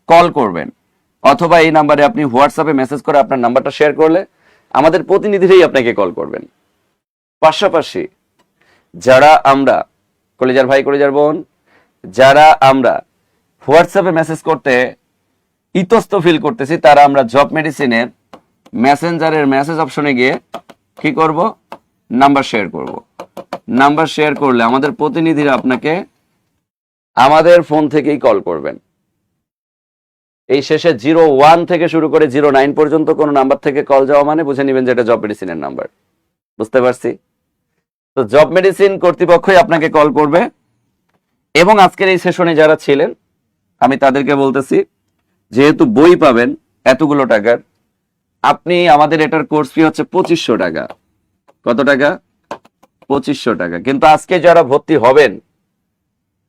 কল করবেন, অথবা এই নাম্বারে আপনি হোয়াটসঅ্যাপে মেসেজ করে আপনার নাম্বারটা শেয়ার করলে আমাদের প্রতিনিধিরাই আপনাকে কল করবেন। পাশাপাশি যারা আমরা কলেজার ভাই কলেজার বোন, যারা আমরা হোয়াটসঅ্যাপে মেসেজ করতে ইতস্ত ফিল করতেছি, তারা আমরা জব মেডিসিনের মেসেঞ্জারের মেসেজ অপশনে গিয়ে কি করব, নাম্বার শেয়ার করব। নাম্বার শেয়ার করলে আমাদের প্রতিনিধিরা আপনাকে আমাদের ফোন থেকেই কল করবেন। এই শেষে 01 থেকে শুরু করে 09 পর্যন্ত কোন নাম্বার থেকে কল যাওয়া মানে বুঝে নেবেন যে এটা জব মেডিসিনের নাম্বার। বুঝতে পারছি? তো জব মেডিসিন কর্তৃপক্ষই আপনাকে কল করবে। এবং আজকের এই সেশনে যারা ছিলেন আমি তাদেরকে বলতেছি, যেহেতু বই পাবেন এতগুলো টাকার, আপনি আমাদের এটার কোর্স ফি হচ্ছে 2500 টাকা। কত টাকা? 2500 টাকা। কিন্তু আজকে যারা ভর্তি হবেন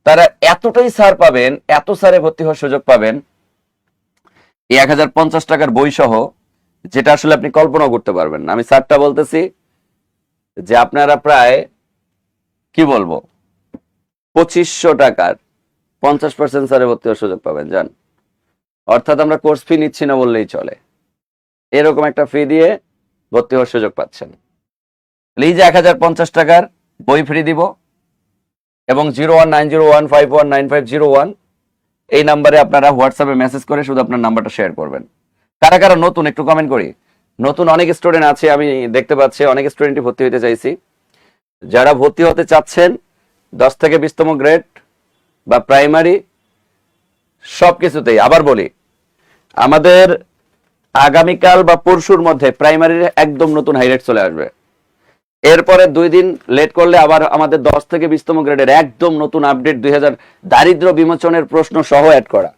তারা এতটাই ছাড় পাবেন, এত ছাড়ে ভর্তি হওয়ার সুযোগ পাবেন এই 1050 টাকার বই সহ, যেটা আসলে আপনি কল্পনা করতে পারবেন না। আমি ছাড়টা বলতেছি যে আপনারা প্রায় কি বলবো 2500 টাকার 50% ছাড়ে ভর্তি হওয়ার সুযোগ পাবেন। জান, অর্থাৎ আমরা কোর্স ফি নিচ্ছি না বললেই চলে, এরকম একটা ফি দিয়ে ভর্তি হওয়ার সুযোগ পাচ্ছেন। এই যে 1050 টাকার বই ফ্রি দিব, এবং 0190151950 এই নাম্বারে আপনারা হোয়াটসঅ্যাপে মেসেজ করে শুধু আপনার নাম্বারটা শেয়ার করবেন। কারা কারা নতুন একটু কমেন্ট করি। নতুন অনেক স্টুডেন্ট আছে, আমি দেখতে পাচ্ছি অনেক স্টুডেন্টই ভর্তি হতে চাইছি। যারা ভর্তি হতে চাচ্ছেন 10 থেকে 20তম গ্রেড বা প্রাইমারি সবকিছুতেই, আবার বলি আমাদের আগামীকাল বা পরশুর মধ্যে প্রাইমারির একদম নতুন হাইলাইট চলে আসবে। এরপরে 2 দিন লেট করলে আবার আমাদের 10 থেকে 20তম গ্রেডের একদম নতুন আপডেট 2000 দারিদ্র বিমোচনের প্রশ্ন সহ অ্যাড করা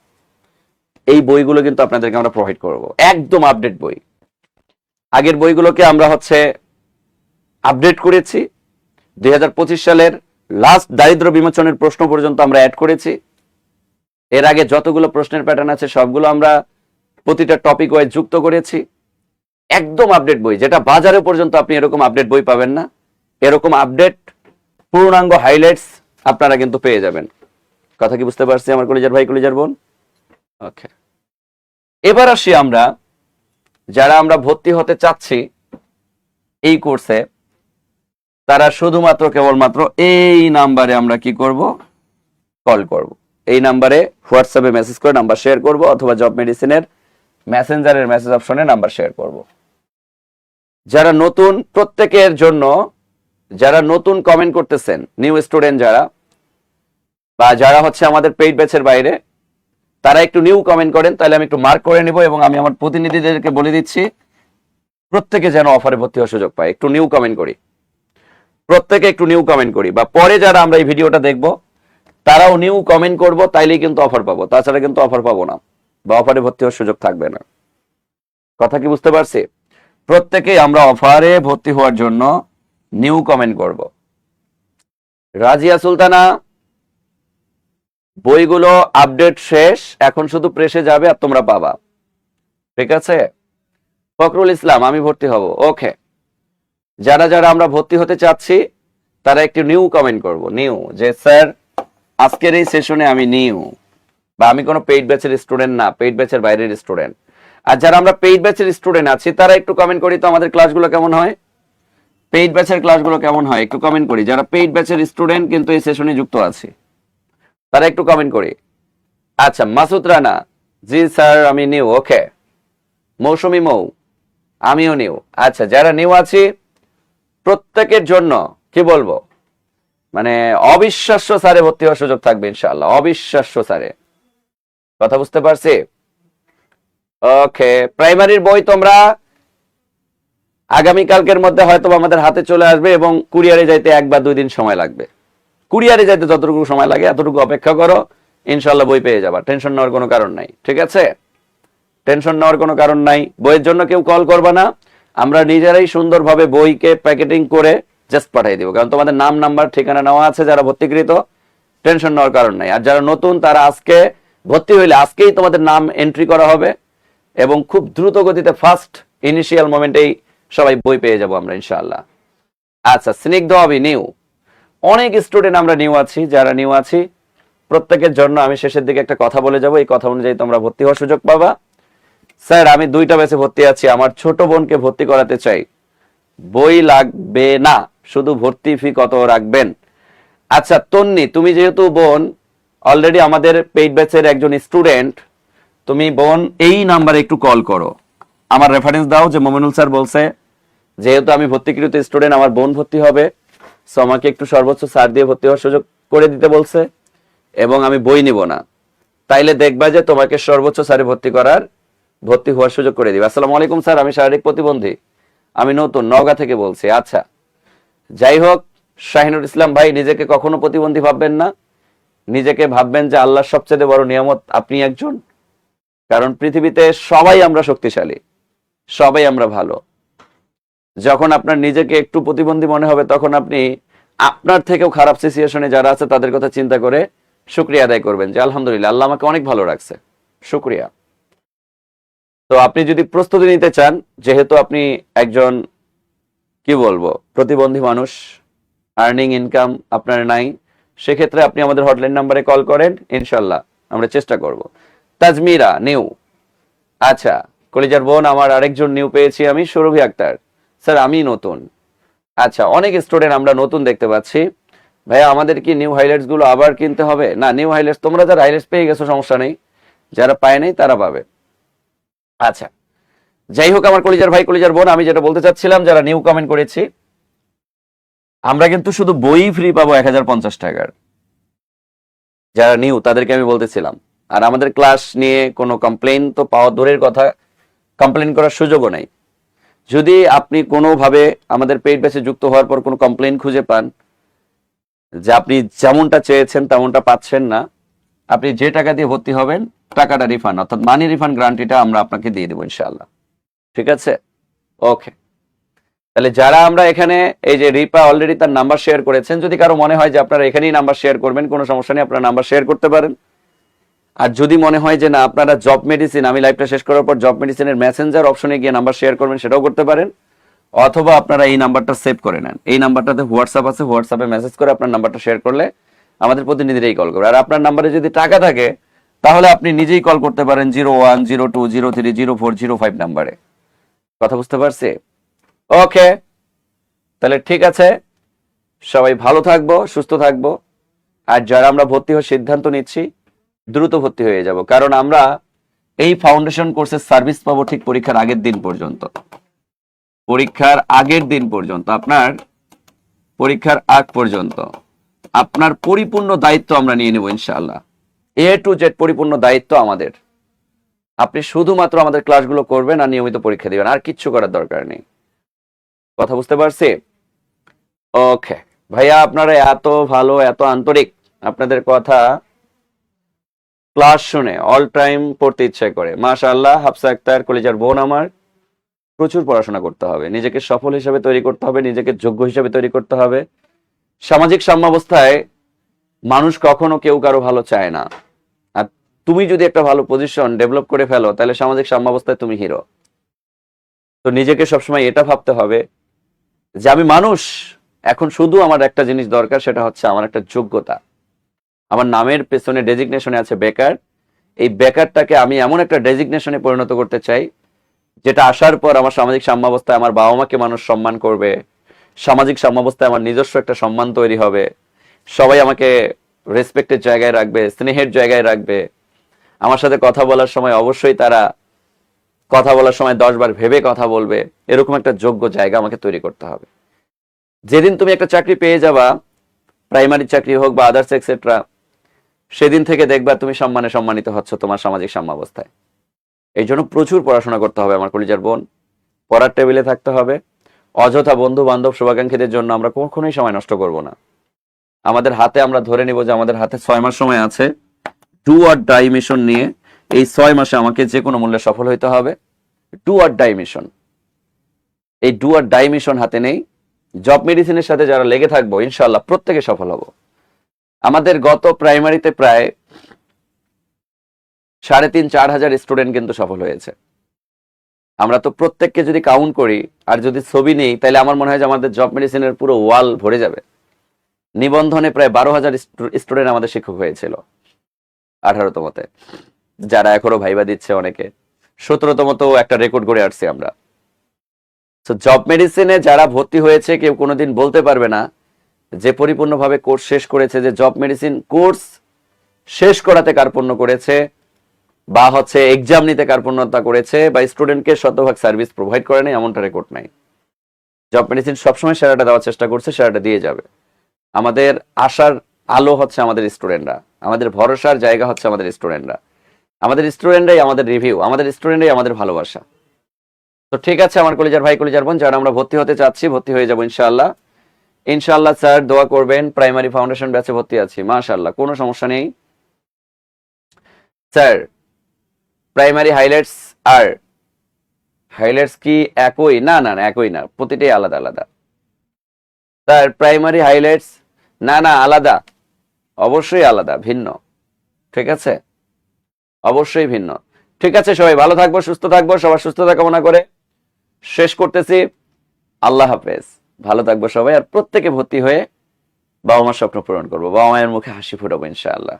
এই বইগুলো কিন্তু আপনাদেরকে আমরা প্রোভাইড করব, একদম আপডেট বই। আগের বইগুলোকে আমরা আপডেট করেছি, 2025 সালের লাস্ট দারিদ্র বিমোচনের প্রশ্ন পর্যন্ত আমরা অ্যাড করেছি। এর আগে যতগুলো প্রশ্নের প্যাটার্ন আছে সবগুলো আমরা প্রতিটা টপিক ওয়াইজ যুক্ত করেছি। একদম আপডেট বই, যেটা বাজারে পর্যন্ত আপনি এরকম আপডেট বই পাবেন না। এরকম আপডেট পূর্ণাঙ্গ হাইলাইটস আপনারা কিন্তু পেয়ে যাবেন। কথা কি বুঝতে পারছি আমার কলেজের ভাই কলেজের বোন? ওকে, এবার আসি আমরা যারা আমরা ভর্তি হতে চাচ্ছি এই কোর্সে, তারা শুধুমাত্র কেবলমাত্র এই নাম্বারে আমরা কি করব, কল করব। এই নাম্বারে হোয়াটসঅ্যাপে মেসেজ করে নাম্বার শেয়ার করব, অথবা জব মেডিসিনের মেসেঞ্জারের মেসেজ অপশনে নাম্বার শেয়ার করব। যারা নতুন, প্রত্যেকের জন্য, যারা নতুন কমেন্ট করতেছেন, নিউ স্টুডেন্ট যারা, বা যারা আমাদের পেইড ব্যাচের বাইরে, তারা একটু নিউ কমেন্ট করেন, তাহলে আমি একটু মার্ক করে নিব এবং আমি আমার প্রতিনিধিদেরকে বলে দিচ্ছি প্রত্যেকে যেন অফারে ভর্তি হওয়ার সুযোগ পায়। একটু নিউ কমেন্ট করি, প্রত্যেকে একটু নিউ কমেন্ট করি, বা পরে যারা আমরা এই ভিডিওটা দেখব তারাও নিউ কমেন্ট করব, তাইলেই কিন্তু অফার পাবো, তাছাড়া কিন্তু অফার পাবো না, বা অফারে ভর্তি হওয়ার সুযোগ থাকবে না। কথা কি বুঝতে পারছি? প্রত্যেকেই আমরা অফারে ভর্তি হওয়ার জন্য নিউ কমেন্ট করব। রাজিয়া সুলতানা, বইগুলো আপডেট শেষ, এখন শুধু প্রেসে যাবে আর তোমরা পাবা, ঠিক আছে? ফখরুল ইসলাম, আমি ভর্তি হব। ওকে, যারা যারা আমরা ভর্তি হতে চাচ্ছি তারা একটু নিউ কমেন্ট করব, নিউ, যে স্যার আজকের এই সেশনে আমি নিউ, বা আমি কোনো পেইড ব্যাচের স্টুডেন্ট না, পেইড ব্যাচের বাইরের স্টুডেন্ট। আর যারা আমরা পেইড ব্যাচের স্টুডেন্ট আছি তারা একটু কমেন্ট করি তো আমাদের ক্লাসগুলো কেমন হয়, পেইড ব্যাচের ক্লাসগুলো কেমন হয় একটু কমেন্ট করি। যারা পেইড ব্যাচের স্টুডেন্ট কিন্তু এই সেশনে যুক্ত আছে তারা একটু কমেন্ট করি। আচ্ছা, মাসুদ রানা, জি স্যার আমি নিউ। ওকে, মৌসুমী মৌ, আমিও নিউ। আচ্ছা, যারা নিউ আছি প্রত্যেকের জন্য কি বলবো, মানে অবিশ্বাস্য স্যারে ভর্তি হওয়ার সুযোগ থাকবে ইনশাআল্লাহ, অবিশ্বাস্য স্যারে। কথা বুঝতে পারছি? ওকে, প্রাইমারির বই তোমরা আগামীকালকের মধ্যে হয়তো আমাদের হাতে চলে আসবে, এবং কুরিয়ারে যাইতে 1 বা 2 দিন সময় লাগবে। কুরিয়ারে যাইতে যতটুকু সময় লাগে এতটুকু অপেক্ষা করো, ইনশাআল্লাহ বই পেয়ে যাবা, টেনশন নেওয়ার কোনো কারণ নাই, ঠিক আছে? টেনশন নেওয়ার কোনো কারণ নাই। বইয়ের জন্য কেউ কল করবা না, আমরা নিজেরাই সুন্দরভাবে বইকে প্যাকেটিং করে জাস্ট পাঠিয়ে দিব, কারণ তোমাদের নাম নাম্বার ঠিকানা নেওয়া আছে যারা ভর্তিকৃত, টেনশন নেওয়ার কারণ নাই। আর যারা নতুন তারা আজকে ভর্তি হইলে আজকেই তোমাদের নাম এন্ট্রি করা হবে, এবং খুব দ্রুত গতিতে ফার্স্ট ইনিশিয়াল মোমেন্টেই সবাই বই পেয়ে যাব আমরা ইনশাআল্লাহ। আচ্ছা, স্নিগ্ধ হবি নিউ, অনেক স্টুডেন্ট আমরা নিউ আছি, যারা নিউ আছি প্রত্যেকের জন্য আমি শেষের দিকে একটা কথা বলে যাব, এই কথা অনুযায়ী তোমরা ভর্তি হওয়ার সুযোগ পাবা। স্যার আমি 2টা ব্যাচে ভর্তি আছি, আমার ছোট বোনকে ভর্তি করাতে চাই, বই লাগবে না, শুধু ভর্তি ফি কত রাখবেন? আচ্ছা তন্নি, তুমি যেহেতু বোন অলরেডি আমাদের পেইড ব্যাচের একজন স্টুডেন্ট, তুমি বোন এই নাম্বারে একটু কল করো, আমার রেফারেন্স দাও যে মোমিনুল স্যার বলছে যেহেতু আমি ভর্তিকৃত স্টুডেন্ট, আমার বোন ভর্তি হবে, সো আমাকে একটু সর্বোচ্চ ছাড় দিয়ে ভর্তি হওয়ার সুযোগ করে দিতে বলছে, এবং আমি বই নিব না, তাইলে দেখবা যে তোমাকে সর্বোচ্চ স্যারে ভর্তি হওয়ার সুযোগ করে দিবে। আসসালামু আলাইকুম স্যার, আমি শারীরিক প্রতিবন্ধী, আমি নতুন নওগাঁ থেকে বলছি। আচ্ছা যাই হোক, শাহিনুর ইসলাম ভাই, নিজেকে কখনো প্রতিবন্ধী ভাববেন না, নিজেকে ভাববেন যে আল্লাহর সবচেয়ে বড় নিয়ামত আপনি একজন, কারণ পৃথিবীতে সবাই আমরা শক্তিশালী, সবাই আমরা ভালো। যখন আপনার নিজেকে একটু প্রতিবন্ধী মনে হবে, তখন আপনি আপনার থেকেও খারাপ সিচুয়েশনে যারা আছে তাদের কথা চিন্তা করে শুকরিয়া আদায় করবেন যে আলহামদুলিল্লাহ আল্লাহ আমাকে অনেক ভালো রাখছে, শুকরিয়া। তো আপনি যদি প্রস্তুতি নিতে চান, যেহেতু আপনি একজন কি বলবো প্রতিবন্ধী মানুষ, আর্নিং ইনকাম আপনার নাই, সেক্ষেত্রে আপনি আমাদের হটলাইন নাম্বারে কল করেন, ইনশাল্লাহ আমরা চেষ্টা করব। তাজমিরা নিউ, আচ্ছা কলিজার বোন, আমার আরেকজন নিউ পেয়েছি আমি, সুরভি আক্তার, স্যার আমি নতুন। আচ্ছা অনেক স্টুডেন্ট আমরা নতুন দেখতে পাচ্ছি, ভাইয়া আমাদের কি নিউ হাইলাইটস গুলো আবার কিনতে হবে? না, নিউ হাইলাইটস তোমরা যারা হাইলাইটস পেয়ে গেছো সমস্যা নেই, যারা পায় নাই তারা পাবে। আচ্ছা যাই হোক আমার কলিজার ভাই কলিজার বোন, আমি যেটা বলতে চাচ্ছিলাম, যারা নিউ কমেন্ট করেছি, আমরা কিন্তু শুধু বই ফ্রি পাবো 1050 টাকার, যারা নিউ তাদেরকে আমি বলতেছিলাম। আর আমাদের ক্লাস নিয়ে কোনো কমপ্লেন তো পাওয়া দূরের কথা, কমপ্লেন করার সুযোগও নাই। যদি আপনি কোনোভাবে আমাদের পেইড ব্যাচে যুক্ত হওয়ার পর কোনো কমপ্লেন খুঁজে পান যে আপনি যেমনটা চেয়েছেন তেমনটা পাচ্ছেন না, আপনি যে টাকা দিয়ে ভর্তি হবেন টাকাটা রিফান্ড, অর্থাৎ মানি রিফান্ড গ্যারান্টিটা আমরা আপনাকে দিয়ে দেবো ইনশাআল্লাহ। ঠিক আছে, ওকে। তাহলে যারা আমরা এখানে, এই যে রিপা অলরেডি তার নাম্বার শেয়ার করেছেন, যদি কারো মনে হয় যে আপনারা এখানেই নাম্বার শেয়ার করবেন, কোনো সমস্যা নেই, আপনারা নাম্বার শেয়ার করতে পারেন। আর যদি মনে হয় যে না আপনারা জব মেডিসিন, আমি লাইভটা শেষ করার পর জব মেডিসিনের মেসেঞ্জার অপশনে গিয়ে নাম্বার শেয়ার করবেন, সেটাও করতে পারেন। অথবা আপনারা এই নাম্বারটা সেভ করে নেন, এই নাম্বারটাতে হোয়াটসঅ্যাপ আছে, হোয়াটসঅ্যাপে মেসেজ করে আপনার নাম্বারটা শেয়ার করলে আমাদের প্রতিনিধিরাই কল করবে। আর আপনার নাম্বারে যদি টাকা থাকে তাহলে আপনি নিজেই কল করতে পারেন 0102030405 নাম্বারে। কথা বুঝতে পারছি? ওকে, তাহলে ঠিক আছে, সবাই ভালো থাকবো, সুস্থ থাকবো। আর যারা আমরা ভর্তি হওয়ার সিদ্ধান্ত নিচ্ছি, দ্রুত ভর্তি হয়ে যাব, কারণ আমরা এই ফাউন্ডেশন কোর্সের সার্ভিস পাবো ঠিক পরীক্ষার আগের দিন পর্যন্ত। পরীক্ষার আগের দিন পর্যন্ত, আপনার পরীক্ষার আগ পর্যন্ত আপনার পরিপূর্ণ দায়িত্ব আমরা নিয়ে নেব ইনশাআল্লাহ। A to Z পরিপূর্ণ দায়িত্ব আমাদের। আপনি শুধুমাত্র আমাদের ক্লাসগুলো করবেন আর নিয়মিত পরীক্ষা দিবেন, আর কিচ্ছু করার দরকার নেই। কথা বুঝতে পারছি? ওকে ভাইয়া, আপনারা এত ভালো, এত আন্তরিক, আপনাদের কথা ক্লাস শুনে অল টাইম পড়তে ইচ্ছা করে। মাশাআল্লাহ, হাফসা আক্তার কলিজার বোন আমার, প্রচুর পড়াশোনা করতে হবে, নিজেকে সফল হিসেবে তৈরি করতে হবে, নিজেকে যোগ্য হিসেবে তৈরি করতে হবে। সামাজিক সাম্যাবস্থায় মানুষ কখনো কেউ কারো ভালো চায় না, আর তুমি যদি একটা ভালো পজিশন ডেভেলপ করে ফেলো তাহলে সামাজিক সাম্যাবস্থায় তুমি হিরো। তো নিজেকে সবসময় এটা ভাবতে হবে যে আমি মানুষ, এখন শুধু আমার একটা জিনিস দরকার, সেটা হচ্ছে আমার একটা যোগ্যতা। আমার নামের পেছনে ডেজিগনেশনে আছে বেকার, এই বেকারটাকে আমি এমন একটা ডেজিগনেশনে পরিণত করতে চাই যেটা আসার পর আমার সামাজিক সাম্যাবস্থায় আমার বাবা মাকে মানুষ সম্মান করবে, সামাজিক সাম্যাবস্থায় আমার নিজস্ব একটা সম্মান তৈরি হবে, সবাই আমাকে রেসপেক্টের জায়গায় রাখবে, স্নেহের জায়গায় রাখবে। আমার সাথে কথা বলার সময় অবশ্যই তারা কথা বলার সময় 10 বার ভেবে কথা বলবে, এরকম একটা যোগ্য জায়গা আমাকে তৈরি করতে হবে। যেদিন তুমি একটা চাকরি পেয়ে যাবা, প্রাইমারি চাকরি হোক বা আদার্স এক্সেট্রা, সেদিন থেকে দেখবা তুমি সম্মানে সম্মানিত হচ্ছ তোমার সামাজিক সাম্যাবস্থায়। এই জন্য প্রচুর পড়াশোনা করতে হবে আমার কলিজার বোন, পড়ার টেবিলে থাকতে হবে। অযথা বন্ধু বান্ধব শুভাকাঙ্ক্ষীদের জন্য আমরা কখনোই সময় নষ্ট করব না। আমাদের হাতে, আমরা ধরে নিব যে আমাদের হাতে 6 মাস সময় আছে ডু অর ডাই মিশন নিয়ে। এই 6 মাসে আমাকে যে কোনো মূল্যে সফল হইতে হবে। ডু অর ডাই মিশন, এই ডু অর ডাই মিশন হাতে নেই। জব মেডিসিনের সাথে যারা লেগে থাকবো ইনশাআল্লাহ প্রত্যেকে সফল হব। আমাদের গত প্রাইমারিতে প্রায় 3,500-4,000 স্টুডেন্ট কিন্তু সফল হয়েছে। আমরা তো প্রত্যেককে যদি কাউন্ট করি আর যদি ছবি নেই, তাহলে আমার মনে হয় যে আমাদের জব মেডিসিনের পুরো ওয়াল ভরে যাবে। নিবন্ধনে প্রায় 12,000 স্টুডেন্ট আমাদের শিক্ষক হয়েছিল 18তমতে, যারা এখনো ভাইবা দিচ্ছে অনেকে। 17তমতেও একটা রেকর্ড করে আসছি আমরা। তো জব মেডিসিনে যারা ভর্তি হয়েছে কেউ কোনোদিন বলতে পারবে না যে পরিপূর্ণভাবে কোর্স শেষ করেছে যে জব মেডিসিন কোর্স শেষ করাতে কার্পণ্য করেছে, বা হচ্ছে এক্সাম নিতে কার্পণ্যতা করেছে, বা স্টুডেন্টকে শতভাগ সার্ভিস প্রোভাইড করে নাই, এমনটা রেকর্ড নাই। জব মেডিসিন সবসময় সেরাটা দেওয়ার চেষ্টা করছে, সেরাটা দিয়ে যাবে। আমাদের আশার আলো হচ্ছে আমাদের স্টুডেন্টরা, আমাদের ভরসার জায়গা হচ্ছে আমাদের স্টুডেন্টরা, আমাদের স্টুডেন্টরাই আমাদের রিভিউ, আমাদের স্টুডেন্টরাই আমাদের ভালোবাসা। তো ঠিক আছে আমার কলেজের ভাই কলেজের বোন, যারা আমরা ভর্তি হতে চাচ্ছি ভর্তি হয়ে যাবো ইনশাআল্লাহ। ইনশাআল্লাহ স্যার দোয়া করবেন, প্রাইমারি ফাউন্ডেশন ব্যাচে ভর্তি আছি, মাশাআল্লাহ, কোনো সমস্যা নেই স্যার। প্রাইমারি হাইলাইটস আর হাইলাইটস কি একই? না না না, একই না, প্রতিটাই আলাদা আলাদা। স্যার প্রাইমারি হাইলাইটস, না না আলাদা, অবশ্যই আলাদা, ভিন্ন। ঠিক আছে, অবশ্যই ভিন্ন। ঠিক আছে, সবাই ভালো থাকবো, সুস্থ থাকবো, সবার সুস্থতা কামনা করে শেষ করতেছি। আল্লাহ হাফেজ, ভালো থাকবো সবাই, আর প্রত্যেকে ভর্তি হয়ে বাবা মার স্বপ্ন পূরণ করবো, বাবা মায়ের মুখে হাসি ফুটাবো ইনশাআল্লাহ।